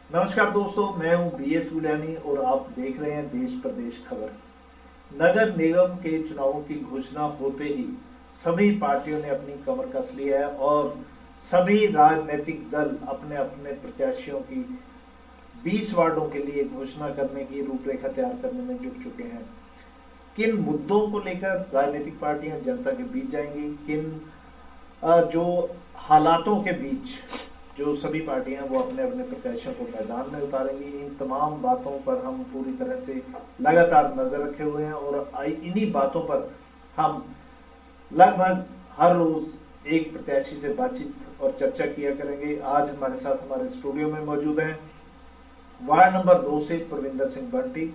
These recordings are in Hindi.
नमस्कार दोस्तों, मैं हूं BS विलानी और आप देख रहे हैं देश प्रदेश खबर। नगर निगम के चुनावों की घोषणा होते ही सभी पार्टियों ने अपनी कमर कस ली है और सभी राजनीतिक दल अपने अपने प्रत्याशियों की 20 वार्डों के लिए घोषणा करने की रूपरेखा तैयार करने में जुट चुके हैं। किन मुद्दों को लेकर राजनीतिक पार्टियां जनता के बीच जाएंगी, किन जो हालातों के बीच जो सभी पार्टियां वो अपने अपने प्रत्याशियों को मैदान में उतारेंगी, इन तमाम बातों पर हम पूरी तरह से लगातार नजर रखे हुए हैं और इन्हीं बातों पर हम लगभग हर रोज एक प्रत्याशी से बातचीत और चर्चा किया करेंगे। आज हमारे साथ हमारे स्टूडियो में मौजूद हैं वार्ड नंबर 2 से प्रविंदर सिंह बंटी,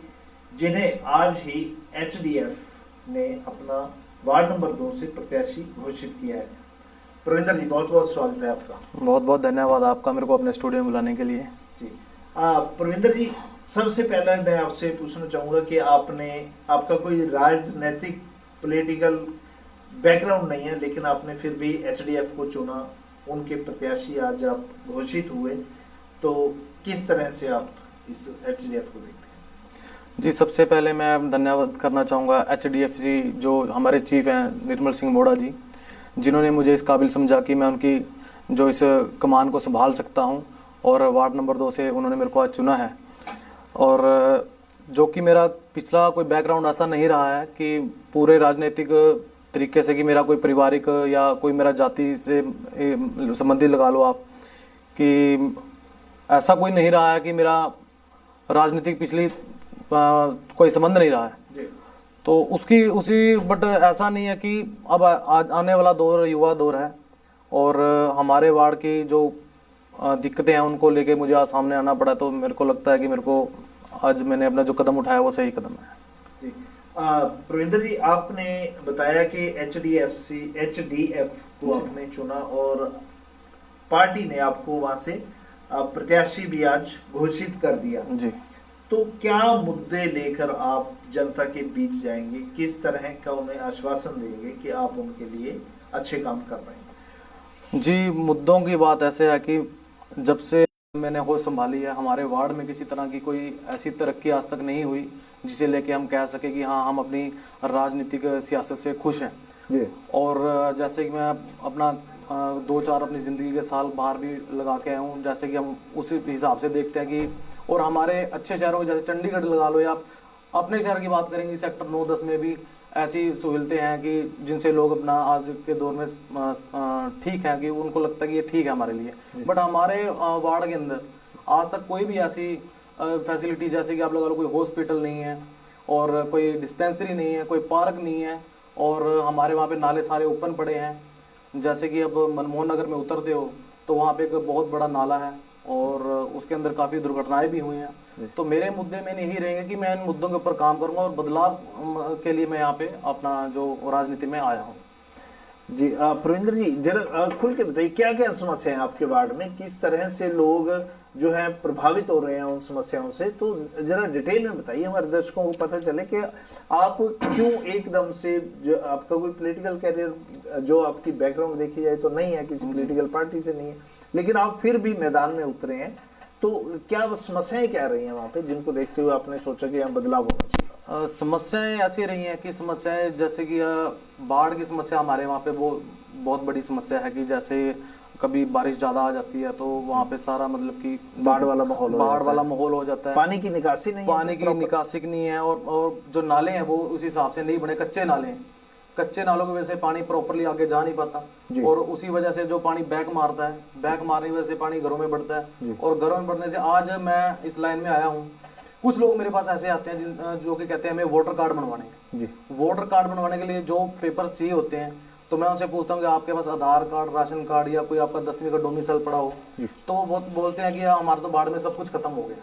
जिन्हें आज ही HDF ने अपना वार्ड नंबर 2 से प्रत्याशी घोषित किया है। प्रविंदर जी, बहुत बहुत स्वागत है आपका। बहुत बहुत धन्यवाद आपका मेरे को अपने स्टूडियो में बुलाने के लिए। जी प्रविंदर जी, सबसे पहले मैं आपसे पूछना चाहूँगा कि आपका कोई राजनीतिक पॉलिटिकल बैकग्राउंड नहीं है, लेकिन आपने फिर भी HDF को चुना, उनके प्रत्याशी आज आप घोषित हुए, तो किस तरह से आप इस HDF को देखते हैं? जी, सबसे पहले मैं धन्यवाद करना चाहूँगा HDF जी, जो हमारे चीफ हैं निर्मल सिंह मोड़ा जी, जिन्होंने मुझे इस काबिल समझा कि मैं उनकी जो इस कमान को संभाल सकता हूं, और वार्ड नंबर 2 से उन्होंने मेरे को आज चुना है। और जो कि मेरा पिछला कोई बैकग्राउंड ऐसा नहीं रहा है कि पूरे राजनीतिक तरीके से कि मेरा कोई पारिवारिक या कोई मेरा जाति से संबंधित लगा लो आप, कि ऐसा कोई नहीं रहा है कि मेरा राजनीतिक पिछली कोई संबंध नहीं रहा है। तो उसी बट ऐसा नहीं है कि अब आज आने वाला दौर युवा दौर है और हमारे वार्ड की जो दिक्कतें हैं उनको लेके मुझे आज सामने आना पड़ा, तो मेरे को लगता है कि मेरे को आज मैंने अपना जो कदम उठाया वो सही कदम है। जी प्रविंदर जी, आपने बताया कि HDF को आपने चुना और पार्टी ने आपको वहां से प्रत्याशी भी आज घोषित कर दिया जी। तो क्या मुद्दे लेकर आप जनता के बीच जाएंगे, किस तरह का उन्हें आश्वासन देंगे कि आप उनके लिए अच्छे काम कर रहे हैं? जी, मुद्दों की बात ऐसे है कि जब से मैंने होश संभाली है, हमारे वार्ड में किसी तरह की कोई ऐसी तरक्की आज तक नहीं हुई जिसे लेके हम कह सके कि हाँ, हम अपनी राजनीतिक सियासत से खुश हैं जी। और जैसे कि मैं अपना 2-4 अपनी ज़िंदगी के साल बाहर भी लगा के आया हूँ, जैसे कि हम उसी हिसाब से देखते हैं कि और हमारे अच्छे शहरों में जैसे चंडीगढ़ लगा लो, या आप अपने शहर की बात करेंगे सेक्टर 9-10 में भी ऐसी सहूलतें हैं कि जिनसे लोग अपना आज के दौर में ठीक है कि उनको लगता है कि ये ठीक है हमारे लिए। बट हमारे वार्ड के अंदर आज तक कोई भी ऐसी फैसिलिटी, जैसे कि आप लगा लो कोई हॉस्पिटल नहीं है और कोई डिस्पेंसरी नहीं है, कोई पार्क नहीं है, और हमारे वहाँ पे नाले सारे ओपन पड़े हैं। जैसे कि अब मनमोहन नगर में उतरते हो तो वहाँ पे एक बहुत बड़ा नाला है और उसके अंदर काफ़ी दुर्घटनाएं भी हुई हैं। तो मेरे मुद्दे में यही रहेंगे कि मैं इन मुद्दों के ऊपर काम करूंगा और बदलाव के लिए मैं यहाँ पे अपना जो राजनीति में आया हूँ। जी प्रविंदर जी, जरा खुल के बताइए क्या क्या समस्या है आपके वार्ड में, किस तरह से लोग जो है प्रभावित हो रहे हैं उन समस्याओं से, तो जरा डिटेल में बताइए, हमारे दर्शकों को पता चले कि आप क्यों एकदम से, जो आपका कोई पॉलिटिकल कैरियर जो आपकी बैकग्राउंड देखी जाए तो नहीं है, किसी पॉलिटिकल पार्टी से नहीं है, लेकिन आप फिर भी मैदान में उतरे हैं, तो क्या समस्याएं क्या रही हैं वहाँ पे जिनको देखते हुए आपने सोचा कि यहाँ बदलाव होना चाहिए? समस्याएं ऐसी रही हैं कि समस्याएं जैसे कि बाढ़ की समस्या हमारे वहाँ पे वो बहुत बड़ी समस्या है कि जैसे कभी बारिश ज़्यादा आ जाती है तो वहाँ पे सारा मतलब कि बाढ़ वाला माहौल हो जाता है। पानी की निकासी नहीं है और जो नाले हैं वो उस हिसाब से नहीं बने, कच्चे नाले हैं। कच्चे नालों की वजह से पानी प्रॉपरली आगे जा नहीं पाता और उसी वजह से जो पानी बैक मारता है, बैक मारने की वजह से पानी घरों में बढ़ता है और घरों में बढ़ने से आज मैं इस लाइन में आया हूँ। कुछ लोग मेरे पास ऐसे आते हैं जो कि कहते हैं हमें वोटर कार्ड बनवाने जी। वोटर कार्ड बनवाने के लिए जो पेपर्स चाहिए होते हैं तो मैं उनसे पूछता हूँ कि आपके पास आधार कार्ड, राशन कार्ड या कोई आपका 10वीं का डोमिसाइल पड़ा हो, तो वो बोलते हैं कि हमारा तो बाढ़ में सब कुछ खत्म हो गया।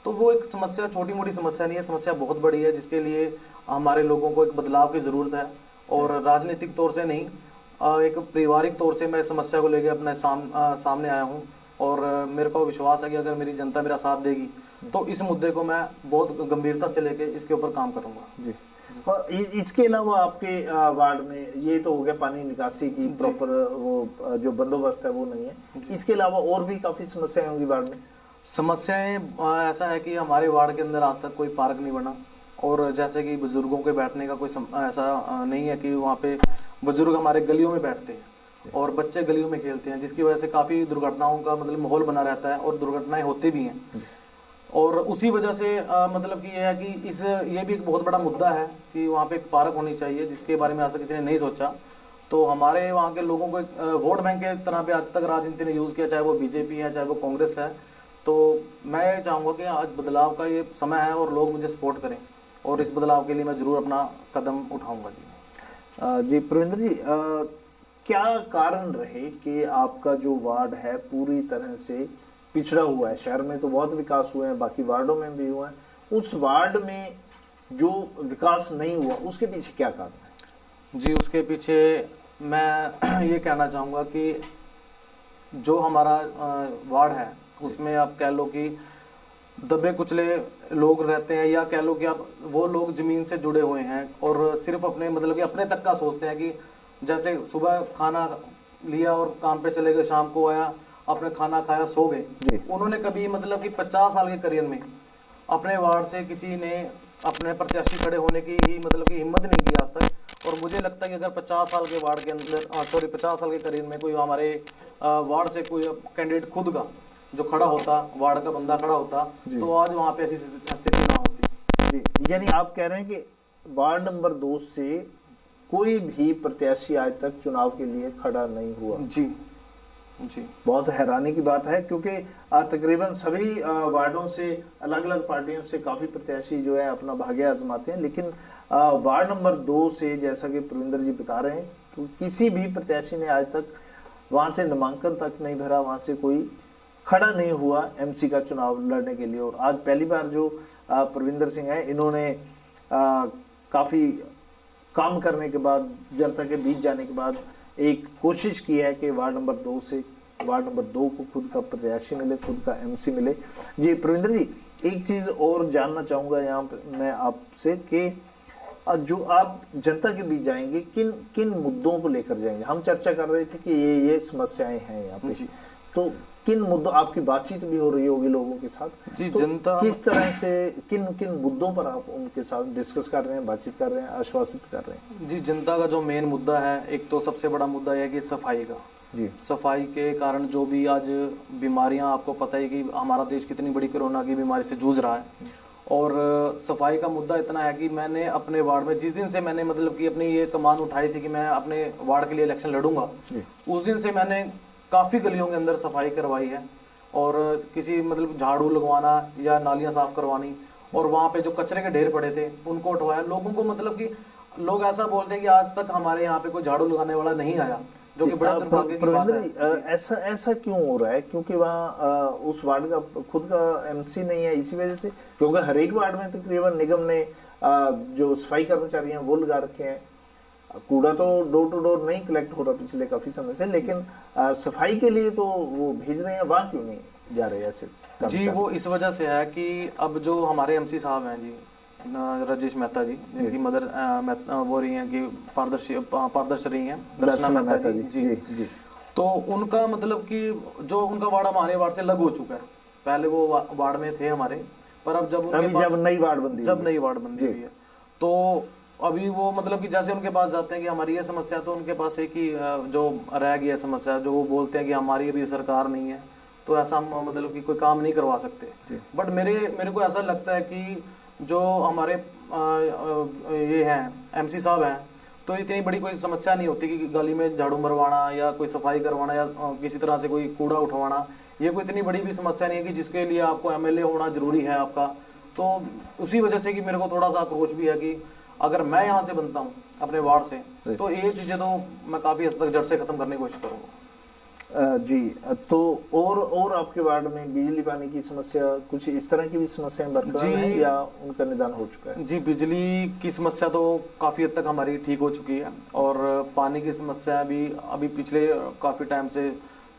तो वो एक समस्या छोटी मोटी समस्या नहीं है, समस्या बहुत बड़ी है जिसके लिए हमारे लोगों को एक बदलाव की जरूरत है और राजनीतिक तौर से नहीं, एक पारिवारिक तौर से मैं समस्या को लेकर अपने सामने आया हूँ और मेरे को विश्वास है कि अगर मेरी जनता मेरा साथ देगी तो इस मुद्दे को मैं बहुत गंभीरता से लेके इसके ऊपर काम करूँगा जी। और इसके अलावा आपके वार्ड में ये तो हो गया पानी निकासी की प्रॉपर वो जो बंदोबस्त है वो नहीं है, इसके अलावा और भी काफी समस्याएं होंगी वार्ड में? समस्याएं ऐसा है कि हमारे वार्ड के अंदर आज तक कोई पार्क नहीं बना, और जैसे कि बुजुर्गों के बैठने का कोई ऐसा नहीं है कि वहाँ पे बुजुर्ग हमारे गलियों में बैठते हैं और बच्चे गलियों में खेलते हैं, जिसकी वजह से काफ़ी दुर्घटनाओं का मतलब माहौल बना रहता है और दुर्घटनाएं होती भी हैं। और उसी वजह से मतलब कि ये है कि ये भी एक बहुत बड़ा मुद्दा है कि वहाँ पे एक पार्क होनी चाहिए, जिसके बारे में आज तक किसी ने नहीं सोचा। तो हमारे वहाँ के लोगों को एक वोट बैंक के तरह पे आज तक राजनीति ने यूज़ किया, चाहे वो बीजेपी है चाहे वो कांग्रेस है। तो मैं चाहूँगा कि आज बदलाव का ये समय है और लोग मुझे सपोर्ट करें, और इस बदलाव के लिए मैं ज़रूर अपना कदम उठाऊँगा जी। जी प्रविंदर जी, क्या कारण रहे कि आपका जो वार्ड है पूरी तरह से पिछड़ा हुआ है? शहर में तो बहुत विकास हुए हैं, बाकी वार्डों में भी हुआ है, उस वार्ड में जो विकास नहीं हुआ उसके पीछे क्या कारण है? जी, उसके पीछे मैं ये कहना चाहूँगा कि जो हमारा वार्ड है उसमें आप कह लो कि दबे कुचले लोग रहते हैं, या कह लो कि आप वो लोग ज़मीन से जुड़े हुए हैं और सिर्फ अपने मतलब कि अपने तक का सोचते हैं कि जैसे सुबह खाना लिया और काम पे चले गए, शाम को आया अपने खाना खाया सो गए। उन्होंने कभी मतलब कि 50 साल के करियर में अपने वार्ड से किसी ने अपने प्रत्याशी खड़े होने की ही मतलब कि हिम्मत नहीं की आज तक। और मुझे लगता है कि अगर 50 साल के वार्ड के अंदर 50 साल के करियर में कोई हमारे वार्ड से कोई कैंडिडेट खुद का जो खड़ा होता, वार्ड का बंदा खड़ा होता, तो आज वहाँ पे ऐसी स्थिति ना होती। जी, यानी आप कह रहे हैं कि वार्ड नंबर 2 से कोई भी प्रत्याशी आज तक चुनाव के लिए खड़ा नहीं हुआ? जी जी, बहुत हैरानी की बात है, क्योंकि तकरीबन सभी वार्डों से अलग अलग पार्टियों से काफी प्रत्याशी जो है अपना भाग्य आजमाते हैं, लेकिन वार्ड नंबर 2 से जैसा कि प्रविंदर जी बता रहे हैं कि किसी भी प्रत्याशी ने आज तक वहां से नामांकन तक नहीं भरा, वहां से कोई खड़ा नहीं हुआ एमसी का चुनाव लड़ने के लिए। और आज पहली बार जो प्रविंदर सिंह है, इन्होंने काफी काम करने के बाद, जनता के बीच जाने के बाद एक कोशिश की है कि वार्ड नंबर 2 से वार्ड नंबर 2 को खुद का प्रत्याशी मिले, खुद का एमसी मिले। जी प्रविंदर जी, एक चीज और जानना चाहूंगा यहाँ पे मैं आपसे कि जो आप जनता के बीच जाएंगे, किन किन मुद्दों को लेकर जाएंगे? हम चर्चा कर रहे थे कि ये समस्याएं हैं यहाँ पे, तो किन मुद्दों, आपकी बातचीत भी हो रही होगी लोगों के साथ जी, तो जनता किस तरह से किन किन मुद्दों पर आप उनके साथ डिस्कस कर रहे हैं, बातचीत कर रहे हैं, आश्वासित कर रहे हैं? जी, जनता का जो मेन मुद्दा है, एक तो सबसे बड़ा मुद्दा यह है कि सफाई का। जी, सफाई के कारण जो भी आज बीमारियां, आपको पता है कि हमारा देश कितनी बड़ी कोरोना की बीमारी से जूझ रहा है, और सफाई का मुद्दा इतना है कि मैंने अपने वार्ड में जिस दिन से मैंने मतलब कि अपनी ये कमान उठाई थी कि मैं अपने वार्ड के लिए इलेक्शन लड़ूंगा, उस दिन से मैंने काफ़ी गलियों के अंदर सफाई करवाई है, और किसी मतलब झाड़ू लगवाना या नालियां साफ करवानी, और वहाँ पे जो कचरे के ढेर पड़े थे उनको उठवाया। लोगों को मतलब कि लोग ऐसा बोलते हैं कि आज तक हमारे यहाँ पे कोई झाड़ू लगाने वाला नहीं आया, जो कि बड़ा दुर्भाग्य की बात है। ऐसा क्यों हो रहा है? क्योंकि वहाँ उस वार्ड का खुद का एमसी नहीं है, इसी वजह से? क्योंकि हर एक वार्ड में तकरीबन निगम ने जो सफाई कर्मचारी हैं वो लगा रखे हैं। कूड़ा तो डोर टू डोर नहीं कलेक्ट हो रहा पिछले काफी समय से, लेकिन सफाई के लिए तो वो भेज रहे हैं, वहाँ क्यों नहीं जा रहे ऐसे? जी, वो इस वजह से है कि अब जो हमारे एमसी साहब हैं जी, राजेश मेहता जी, जिनकी मदर वो रही हैं कि पारदर्शी रही हैं, दर्शना मेहता जी, जी जी, तो उनका मतलब कि जो उनका वार्ड हमारे वार्ड से अलग हो चुका है। पहले वो वार्ड में थे हमारे, पर अब जब नई वार्ड बंदी हुई है, तो अभी वो मतलब कि जैसे उनके पास जाते हैं कि हमारी ये समस्या, तो उनके पास एक ही जो रह गई है समस्या, जो वो बोलते हैं कि हमारी अभी सरकार नहीं है, तो ऐसा हम मतलब कि कोई काम नहीं करवा सकते। बट मेरे को ऐसा लगता है कि जो हमारे ये हैं एमसी साहब हैं, तो इतनी बड़ी कोई समस्या नहीं होती कि गली में झाड़ू मरवाना या कोई सफाई करवाना या किसी तरह से कोई कूड़ा उठवाना, ये कोई इतनी बड़ी भी समस्या नहीं है कि जिसके लिए आपको एमएलए होना जरूरी है आपका। तो उसी वजह से कि मेरे को थोड़ा सा आक्रोश भी है कि अगर मैं यहाँ से बनता हूँ अपने वार्ड से, तो ये चीज़ें तो मैं काफ़ी हद तक जड़ से खत्म करने की कोशिश करूँगा। जी, तो और आपके वार्ड में बिजली पानी की समस्या, कुछ इस तरह की भी समस्याएं बरकरार हैं या उनका निदान हो चुका है? जी, बिजली की समस्या तो काफ़ी हद तक हमारी ठीक हो चुकी है, और पानी की समस्या भी अभी पिछले काफ़ी टाइम से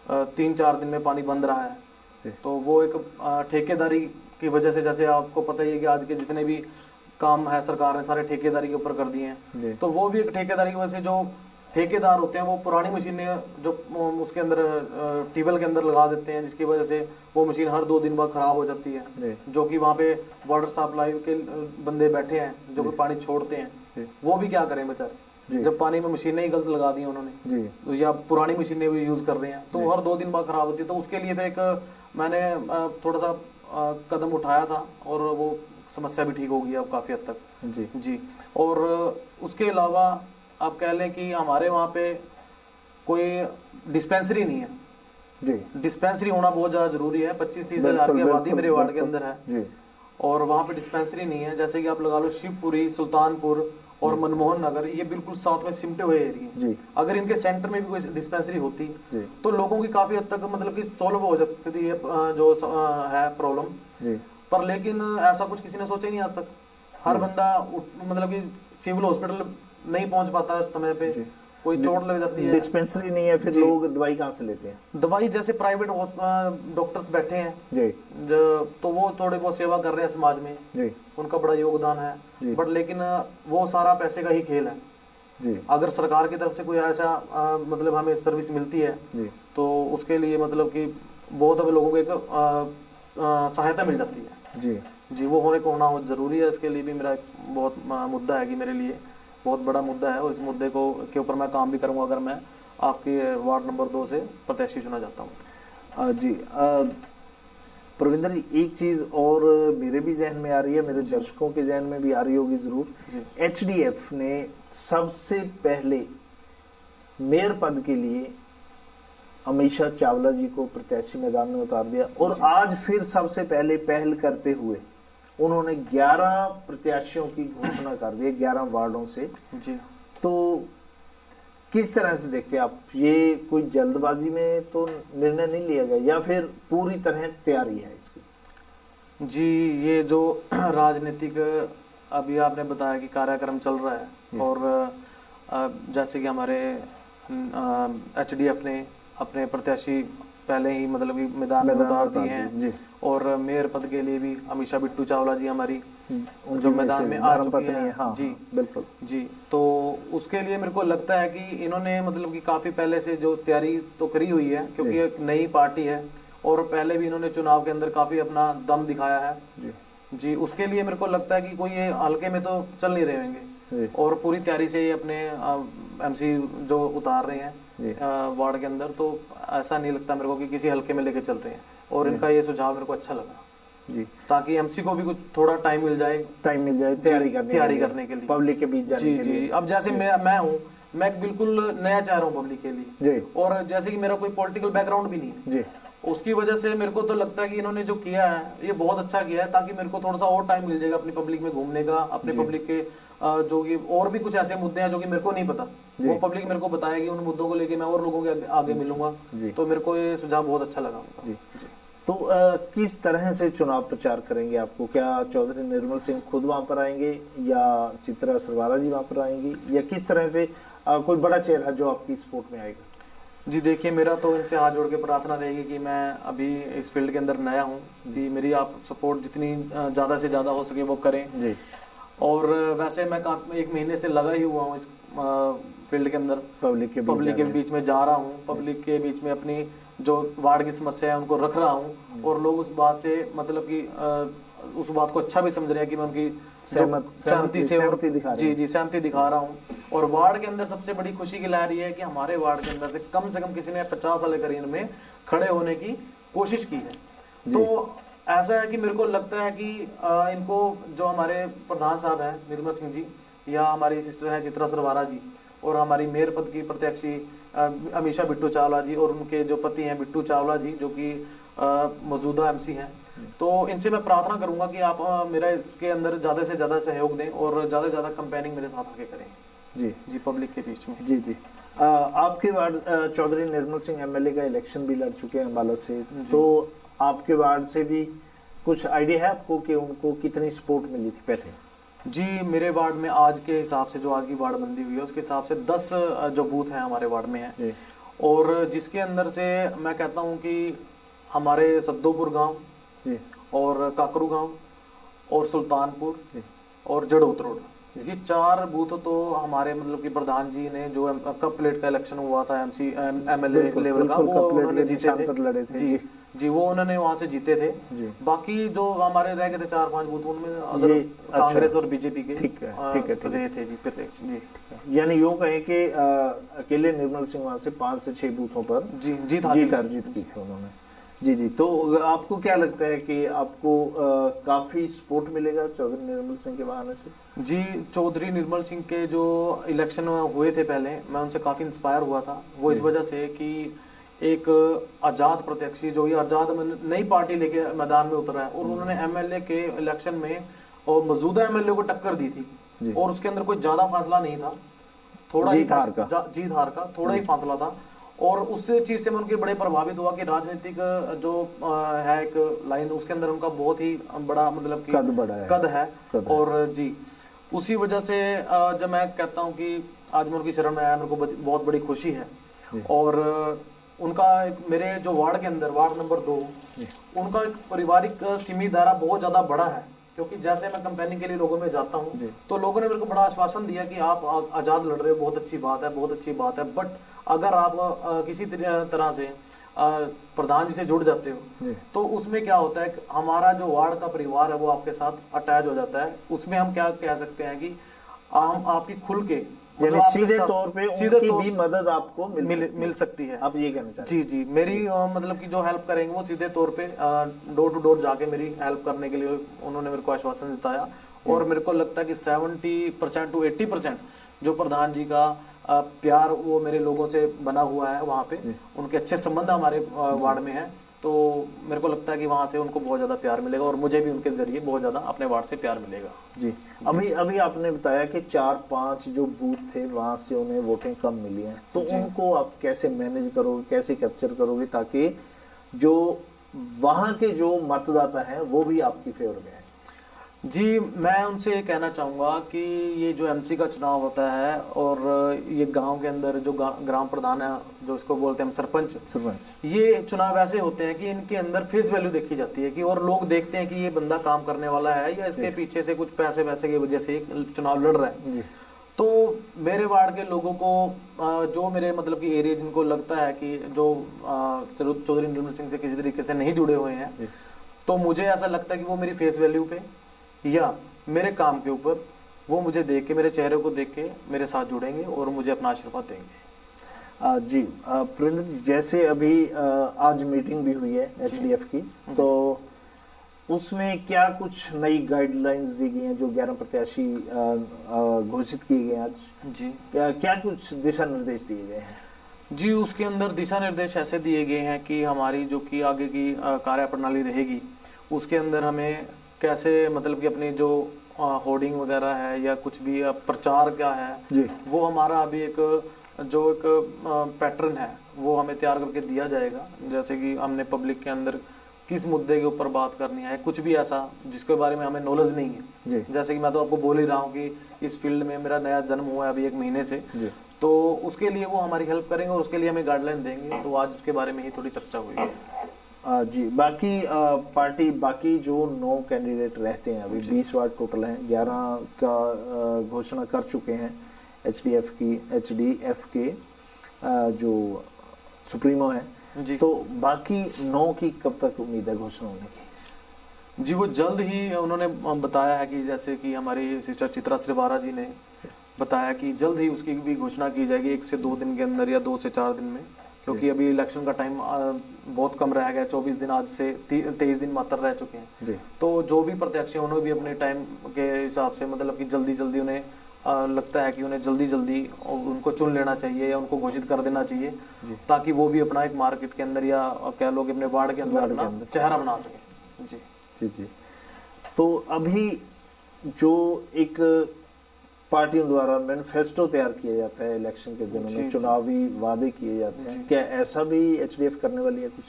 3-4 दिन में पानी बंद रहा है। तो वो एक ठेकेदारी की वजह से, जैसे आपको पता ही है कि आज के जितने भी काम है सरकार ने सारे ठेकेदारी के ऊपर कर दिए हैं, तो वो भी एक ठेकेदारी की वजह से जो ठेकेदार होते हैं वो पुरानी मशीनें जो उसके अंदर ट्यूबवेल के अंदर लगा देते हैं, जिसकी वजह से वो मशीन हर 2 दिन बाद खराब हो जाती है। जो कि वहाँ पे वाटर सप्लाई के बंदे बैठे हैं जो कि पानी छोड़ते हैं, वो भी क्या करें बेचारे, जब पानी में मशीनें ही गलत लगा दी उन्होंने तो, या पुरानी मशीनें भी यूज कर रहे हैं तो हर 2 दिन बाद खराब होती है। तो उसके लिए फिर एक मैंने थोड़ा सा कदम उठाया था और वो समस्या भी ठीक हो गई अब काफी हद तक जी। और उसके अलावा आप कह लें कि हमारे वहाँ पे कोई डिस्पेंसरी नहीं है जी। डिस्पेंसरी होना बहुत ज़्यादा जरूरी है। 25-30 हज़ार की आबादी मेरे वार्ड के अंदर है जी। और वहाँ पे डिस्पेंसरी नहीं है। जैसे कि आप लगा लो शिवपुरी, सुल्तानपुर और मनमोहन नगर, ये बिल्कुल साथ में सिमटे हुए एरिया। अगर इनके सेंटर में भी कोई डिस्पेंसरी होती तो लोगों की काफी हद तक मतलब कि सॉल्व हो सकती है जो है प्रॉब्लम। पर लेकिन ऐसा कुछ किसी ने सोचा ही नहीं आज तक। हर बंदा मतलब कि सिविल हॉस्पिटल नहीं पहुंच पाता समय पे, कोई चोट लग जाती है, डिस्पेंसरी नहीं है, फिर लोग दवाई कहाँ से लेते हैं? दवाई जैसे प्राइवेट डॉक्टर्स बैठे हैं जी, तो वो थोड़े बहुत सेवा कर रहे हैं समाज में जी, उनका बड़ा योगदान है, बट लेकिन वो सारा पैसे का ही खेल है जी। अगर सरकार की तरफ से कोई ऐसा मतलब हमें सर्विस मिलती है जी, तो उसके लिए मतलब कि बहुत लोगों को एक सहायता मिल जाती है जी जी। वो होना जरूरी है। इसके लिए भी मेरा बहुत मुद्दा है कि मेरे लिए बहुत बड़ा मुद्दा है और इस मुद्दे को के ऊपर मैं काम भी करूंगा अगर मैं आपके वार्ड नंबर 2 से प्रत्याशी चुना जाता हूँ जी। प्रविंदर जी, एक चीज और मेरे भी जहन में आ रही है, मेरे दर्शकों के जहन में भी आ रही होगी जरूर। HDF ने सबसे पहले मेयर पद के लिए अमीषा चावला जी को प्रत्याशी मैदान में उतार दिया और आज फिर सबसे पहले पहल करते हुए उन्होंने 11 प्रत्याशियों की घोषणा कर दी, 11 वार्डों से जी। तो किस तरह से देखते हैं आप, ये कोई जल्दबाजी में तो निर्णय नहीं लिया गया या फिर पूरी तरह तैयारी है इसकी? जी, ये जो राजनीतिक अभी आपने बताया कि कार्यक्रम चल रहा है और जैसे कि हमारे HDF ने अपने प्रत्याशी पहले ही मतलब कि मैदान में उतार दिए हैं और मेयर पद के लिए भी अमीषा बिट्टू चावला जी हमारी जो मैदान में आ चुकी हैं हाँ, जी बिल्कुल जी। तो उसके लिए मेरे को लगता है कि इन्होंने मतलब कि काफी पहले से जो तैयारी तो करी हुई है, क्योंकि एक नई पार्टी है और पहले भी इन्होंने चुनाव के अंदर काफी अपना दम दिखाया है जी। उसके लिए मेरे को लगता है कि कोई ये हल्के में तो चल नहीं रहे होंगे और पूरी तैयारी से ये अपने MC जो उतार रहे हैं वार्ड के अंदर। तो ऐसा नहीं लगता मेरे को कि किसी हल्के में लेके चल रहे हैं और इनका ये सुझाव मेरे को अच्छा लगा जी, ताकि MC को भी कुछ थोड़ा टाइम मिल जाए तैयारी करने के लिए पब्लिक के बीच जाने के लिए। अब जैसे मैं हूँ, मैं बिल्कुल नया चेहरा हूँ पब्लिक के लिए और जैसे कि मेरा कोई पॉलिटिकल बैकग्राउंड भी नहीं है जी, उसकी वजह से मेरे को तो लगता है कि इन्होंने जो किया है ये बहुत अच्छा किया है, ताकि मेरे को थोड़ा सा और टाइम मिल जाएगा अपनी पब्लिक में घूमने का, अपने पब्लिक के जो कि और भी कुछ ऐसे मुद्दे हैं जो कि मेरे को नहीं पता, वो पब्लिक मेरे को बताएगी, उन मुद्दों को लेके मैं और लोगों के आगे मिलूंगा। तो मेरे को ये सुझाव बहुत अच्छा लगा जी। तो किस तरह से चुनाव प्रचार करेंगे आपको? क्या चौधरी निर्मल सिंह खुद वहां पर आएंगे या चित्रा सरवारा जी वहां पर आएंगी या किस तरह से कोई बड़ा चेहरा जो आपकी सपोर्ट में आएगा? जी देखिए, मेरा तो इनसे हाथ जोड़ के प्रार्थना रहेगी कि मैं अभी इस फील्ड के अंदर नया हूँ, कि मेरी आप सपोर्ट जितनी ज़्यादा से ज़्यादा हो सके वो करें जी। और वैसे मैं 1 महीने से लगा ही हुआ हूँ इस फील्ड के अंदर, पब्लिक के बीच में जा रहा हूँ, पब्लिक के बीच में अपनी जो वार्ड की समस्या है उनको रख रहा हूँ और लोग उस बात से मतलब कि उस बात को अच्छा भी समझ रहे हैं कि मैं उनकी सहमति से सहमति दिखा रहा हूँ। और वार्ड के अंदर सबसे बड़ी खुशी की लहर ये है कि हमारे वार्ड के अंदर से कम किसी ने 50 वाले करीब में खड़े होने की कोशिश की है। तो ऐसा है कि मेरे को लगता है कि इनको जो हमारे प्रधान साहब हैं निर्मल सिंह जी या हमारी सिस्टर हैं चित्रा सरवारा जी और हमारी मेयर पद की प्रत्याशी अमीषा बिट्टू चावला जी और उनके जो पति हैं बिट्टू चावला जी जो कि मौजूदा MC हैं, तो इनसे मैं प्रार्थना करूंगा कि आप मेरा इसके अंदर ज़्यादा से ज़्यादा सहयोग दें और ज़्यादा से ज़्यादा कंपेनिंग मेरे साथ आके करें जी पब्लिक के बीच में जी। आपके वार्ड चौधरी निर्मल सिंह MLA का इलेक्शन भी लड़ चुके हैं अम्बाला से, तो आपके वार्ड से भी कुछ आइडिया है आपको कि उनको कितनी सपोर्ट मिली थी पहले? जी, मेरे वार्ड में आज के हिसाब से जो आज की वार्ड बंदी हुई है उसके हिसाब से 10 जो बूथ हैं हमारे वार्ड में हैं और जिसके अंदर से मैं कहता हूं कि हमारे सद्दोपुर गांव और काकरू गांव और सुल्तानपुर और जड़ोत रोड ये 4 बूथ तो हमारे मतलब कि प्रधान जी ने जो कप प्लेट का इलेक्शन हुआ था एमएलए बिल्कुल, लेवल का, बिल्कुल, वो कप प्लेट उन्होंने के जीते निशान थे। पर लड़े थे, जी जी। जी, वो उन्होंने वहां से जीते थे। जी। बाकी जो हमारे रह गए थे 4-5 बूथ, उनमें अगर ये कांग्रेस अच्छा, और बीजेपी के ठीक है, ठीक है, ठीक है। रहे थे जी प्रत्यक्ष। जी यानी यूं कहें कि अकेले निर्मल सिंह वहां से 5 से 6 बूथों पर जी, जीत हासिल की। अर्जित की थी उन्होंने। जी जी, तो आपको क्या लगता है कि आपको काफी सपोर्ट मिलेगा चौधरी निर्मल सिंह के बहाने से? जी, चौधरी निर्मल सिंह के जो इलेक्शन हुए थे पहले, मैं उनसे काफ़ी इंस्पायर हुआ था। वो इस वजह से कि एक आज़ाद प्रत्याशी, जो ये आज़ाद नई पार्टी लेके मैदान में उतरा है, और उन्होंने एमएलए के इलेक्शन में और मौजूदा एमएलए को टक्कर दी थी, जी। और उसके अंदर कोई ज़्यादा फासला नहीं था, थोड़ा ही जीत हार का। जीत हार का थोड़ा ही फासला था। और उस चीज से मैं उनके बड़े प्रभावित हुआ कि राजनीतिक जो है एक लाइन, उसके अंदर उनका बहुत ही बड़ा मतलब कि कद बड़ा है, कद है। कद है। और जी, उसी वजह से जब मैं कहता हूँ कि आज मैं उनकी शरण में आया, मेरे को बहुत बड़ी खुशी है। और उनका मेरे जो वार्ड के अंदर, वार्ड नंबर 2, उनका एक पारिवारिक सीमित दायरा बहुत ज्यादा बड़ा है, क्योंकि जैसे मैं कंपेनिंग के लिए लोगों में जाता हूँ, तो लोगों ने मेरे को बड़ा आश्वासन दिया कि आप आजाद लड़ रहे हो, बहुत अच्छी बात है, बहुत अच्छी बात है, बट अगर आप किसी तरह से प्रधान जी से जुड़ जाते हो, तो उसमें क्या होता है कि हमारा जो वार्ड का परिवार है वो आपके साथ अटैच हो जाता है। उसमें हम क्या कह सकते हैं कि हम आपकी खुल के, यानी सीधे तौर पे उनकी भी मदद आपको मिल सकती है। आप ये कहना चाहते हैं? जी जी, मेरी मतलब कि जो हेल्प करेंगे वो सीधे तौर पे डोर टू डोर जाके मेरी हेल्प करने के लिए उन्होंने मेरे को आश्वासन दिताया। और मेरे को लगता है कि 70% to 80% जो प्रधान जी का प्यार वो मेरे लोगों से बना हुआ है वहाँ पे, उनके अच्छे संबंध हमारे वार्ड में है, तो मेरे को लगता है कि वहाँ से उनको बहुत ज़्यादा प्यार मिलेगा, और मुझे भी उनके जरिए बहुत ज़्यादा अपने वार्ड से प्यार मिलेगा। जी, अभी आपने बताया कि 4-5 जो बूथ थे वहाँ से उन्हें वोटिंग कम मिली है, तो उनको आप कैसे मैनेज करोगे, कैसे कैप्चर करोगे, ताकि जो वहाँ के जो मतदाता हैं वो भी आपकी फेवर में है? जी, मैं उनसे ये कहना चाहूँगा कि ये जो एमसी का चुनाव होता है, और ये गांव के अंदर जो ग्राम प्रधान है, जो इसको बोलते हैं हम सरपंच, ये चुनाव ऐसे होते हैं कि इनके अंदर फेस वैल्यू देखी जाती है, कि और लोग देखते हैं कि ये बंदा काम करने वाला है, या इसके पीछे से कुछ पैसे की वजह से चुनाव लड़ रहा है। तो मेरे वार्ड के लोगों को जो मेरे मतलब कि एरिया जिनको लगता है कि जो चौधरी निर्मल सिंह से किसी तरीके से नहीं जुड़े हुए हैं, तो मुझे ऐसा लगता है कि वो मेरी फेस वैल्यू पे या मेरे काम के ऊपर वो मुझे देख के, मेरे चेहरे को देख के मेरे साथ जुड़ेंगे और मुझे अपना आशीर्वाद देंगे। जी, प्रिंदर जी, जैसे अभी आज मीटिंग भी हुई है एचडीएफ की, तो उसमें क्या कुछ नई गाइडलाइंस दी गई हैं? जो 11 प्रत्याशी घोषित किए गए आज, जी, क्या कुछ दिशा निर्देश दिए गए हैं? जी, उसके अंदर दिशा निर्देश ऐसे दिए गए हैं कि हमारी जो कि आगे की कार्य प्रणाली रहेगी, उसके अंदर हमें कैसे मतलब कि अपनी जो होर्डिंग वगैरह है या कुछ भी प्रचार क्या है जी, वो हमारा अभी एक पैटर्न है वो हमें तैयार करके दिया जाएगा। जैसे कि हमने पब्लिक के अंदर किस मुद्दे के ऊपर बात करनी है, कुछ भी ऐसा जिसके बारे में हमें नॉलेज नहीं है जी। जैसे कि मैं तो आपको बोल ही रहा हूँ कि इस फील्ड में मेरा नया जन्म हुआ है अभी 1 महीने से, तो उसके लिए वो हमारी हेल्प करेंगे और उसके लिए हमें गाइडलाइन देंगे। तो आज उसके बारे में ही थोड़ी चर्चा हुई है। जी, बाकी पार्टी बाकी जो 9 कैंडिडेट रहते हैं, अभी 20 वार्ड टोटल हैं, 11 का घोषणा कर चुके हैं एचडीएफ के जो सुप्रीमो है, तो बाकी 9 की कब तक उम्मीद है घोषणा होने की? जी, वो जल्द ही उन्होंने बताया है कि जैसे कि हमारी सिस्टर चित्रा श्रीवारा जी ने बताया कि जल्द ही उसकी भी घोषणा की जाएगी 1 से 2 दिन के अंदर या 2 से 4 दिन में, क्योंकि अभी इलेक्शन का टाइम बहुत कम रह गया, 24 दिन आज से 23 दिन मात्र रह चुके हैं जी। तो जो भी प्रत्याशी उन्होंने भी अपने टाइम के हिसाब से मतलब कि जल्दी उन्हें लगता है कि उन्हें जल्दी उनको चुन लेना चाहिए या उनको घोषित कर देना चाहिए, ताकि वो भी अपना एक मार्केट के अंदर या कह लो कि अपने वार्ड के अंदर अपना चेहरा बना सके। जी जी जी। तो अभी जो एक पार्टियों द्वारा मैनिफेस्टो तैयार किया जाता है इलेक्शन के दिनों में, चुनावी वादे किए जाते हैं, क्या ऐसा भी एचडीएफ करने वाली है कुछ?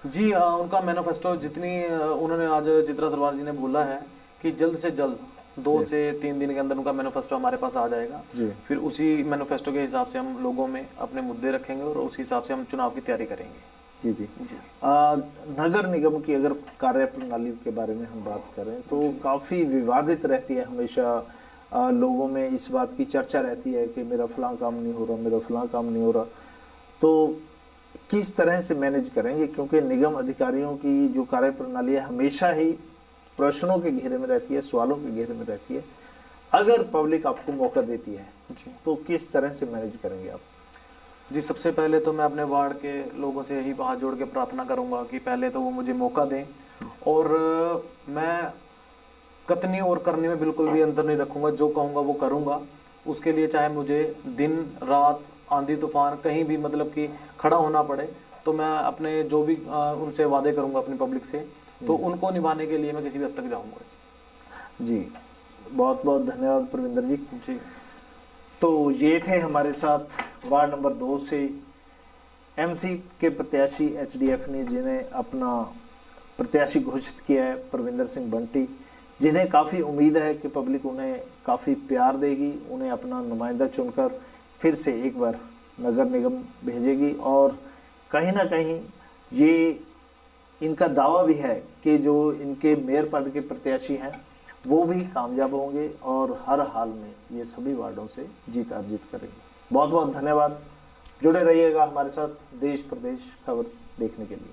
जी, उनका मैनिफेस्टो जितनी उन्होंने आज चित्रा सरवार जी ने बोला है कि जल्द से जल्द 2 से 3 दिन के अंदर उनका मैनिफेस्टो हमारे पास आ जाएगा। फिर उसी मैनिफेस्टो के हिसाब से हम लोगों में अपने मुद्दे रखेंगे और उसी हिसाब से हम चुनाव की तैयारी करेंगे। जी जी जी। नगर निगम की अगर कार्य प्रणाली के बारे में हम बात करें तो काफी विवादित रहती है हमेशा। लोगों में इस बात की चर्चा रहती है कि मेरा फलां काम नहीं हो रहा, मेरा फलां काम नहीं हो रहा, तो किस तरह से मैनेज करेंगे? क्योंकि निगम अधिकारियों की जो कार्य प्रणाली है हमेशा ही प्रश्नों के घेरे में रहती है, सवालों के घेरे में रहती है। अगर पब्लिक आपको मौका देती है जी तो किस तरह से मैनेज करेंगे आप? जी, सबसे पहले तो मैं अपने वार्ड के लोगों से यही हाथ जोड़ के प्रार्थना करूंगा कि पहले तो वो मुझे मौका दें, और मैं कतनी और करने में बिल्कुल भी अंतर नहीं रखूंगा। जो कहूँगा वो करूँगा। उसके लिए चाहे मुझे दिन रात आंधी तूफान कहीं भी मतलब कि खड़ा होना पड़े, तो मैं अपने जो भी उनसे वादे करूँगा अपनी पब्लिक से, तो उनको निभाने के लिए मैं किसी भी हद तक जाऊँगा। जी, बहुत बहुत धन्यवाद परविंदर जी। जी, तो ये थे हमारे साथ वार्ड नंबर 2 से एमसी के प्रत्याशी एचडीएफ ने, जिन्हें अपना प्रत्याशी घोषित किया है, परविंदर सिंह बंटी, जिन्हें काफ़ी उम्मीद है कि पब्लिक उन्हें काफ़ी प्यार देगी, उन्हें अपना नुमाइंदा चुनकर फिर से एक बार नगर निगम भेजेगी। और कहीं ना कहीं ये इनका दावा भी है कि जो इनके मेयर पद के प्रत्याशी हैं वो भी कामयाब होंगे और हर हाल में ये सभी वार्डों से जीत अर्जित करेंगे। बहुत बहुत धन्यवाद। जुड़े रहिएगा हमारे साथ देश प्रदेश खबर देखने के लिए।